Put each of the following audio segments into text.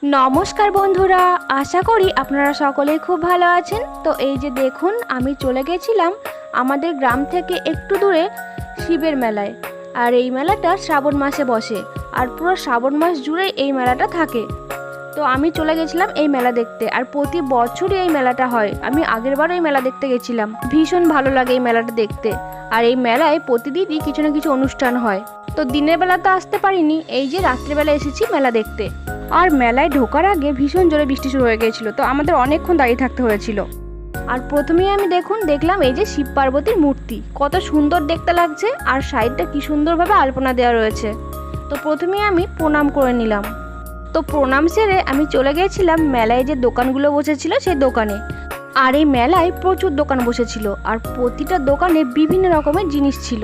নমস্কার বন্ধুরা, আশা করি আপনারা সকলেই খুব ভালো আছেন। তো এই যে দেখুন, আমি চলে গেছিলাম আমাদের গ্রাম থেকে একটু দূরে শিবের মেলায়। আর এই মেলাটা শ্রাবণ মাসে বসে, আর পুরো শ্রাবণ মাস জুড়ে এই মেলাটা থাকে। তো আমি চলে গেছিলাম এই মেলা দেখতে, আর প্রতি বছরই এই মেলাটা হয়। আমি আগেরবারও এই মেলা দেখতে গেছিলাম, ভীষণ ভালো লাগে এই মেলাটা দেখতে। আর এই মেলায় প্রতিদিনই কিছু না কিছু অনুষ্ঠান হয়। তো দিনের বেলা তো আসতে পারিনি, এই যে রাত্রেবেলা এসেছি মেলা দেখতে। আর মেলায় ঢোকার আগে ভীষণ জোরে বৃষ্টি শুরু হয়ে গিয়েছিল, তো আমাদের অনেকক্ষণ দাঁড়িয়ে থাকতে হয়েছিল। আর প্রথমেই আমি দেখলাম এই যে শিব পার্বতীর মূর্তি, কত সুন্দর দেখতে লাগছে, আর সাইডটা কি সুন্দরভাবে আলপনা দেওয়া রয়েছে। তো প্রথমেই আমি প্রণাম করে নিলাম। তো প্রণাম সেরে আমি চলে গিয়েছিলাম মেলায় যে দোকানগুলো বসেছিল সেই দোকানে। আর এই মেলায় প্রচুর দোকান বসেছিল, আর প্রতিটা দোকানে বিভিন্ন রকমের জিনিস ছিল।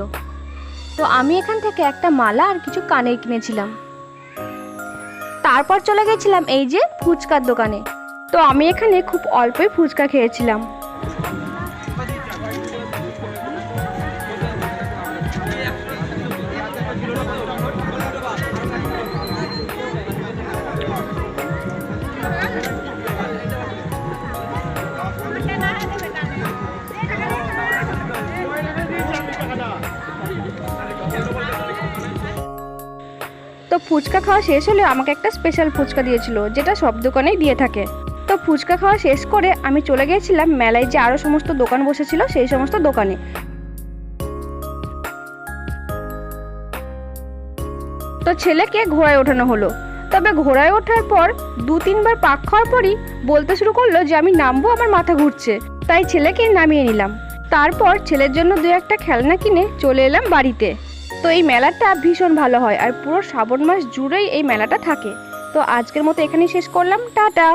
তো আমি এখান থেকে একটা মালা আর কিছু কানের কিনেছিলাম। তারপর চলে গেছিলাম এই যে ফুচকার দোকানে। তো আমি এখানে খুব অল্পই ফুচকা খেয়েছিলাম। তো ফুচকা খাওয়া শেষ হলে আমাকে একটা স্পেশাল ফুচকা দিয়েছিল, যেটা সব দোকানেই দিয়ে থাকে। তো ফুচকা খাওয়া শেষ করে আমি চলে গিয়েছিলাম মেলায় যে আরও সমস্ত দোকান বসেছিল সেই সমস্ত দোকানে। তো ছেলেকে ঘোড়ায় ওঠানো হলো। তবে ঘোড়ায় ওঠার পর 2-3 বার পাক খাওয়ার পরই বলতে শুরু করলো যে আমি নামবো, আমার মাথা ঘুরছে। তাই ছেলেকে নামিয়ে নিলাম। তারপর ছেলের জন্য 2-1টা খেলনা কিনে চলে এলাম বাড়িতে। তো এই মেলাটা ভীষণ ভালো হয়, আর পুরো শ্রাবণ মাস জুড়েই এই মেলাটা থাকে। তো আজকের মতো এখানেই শেষ করলাম, টাটা।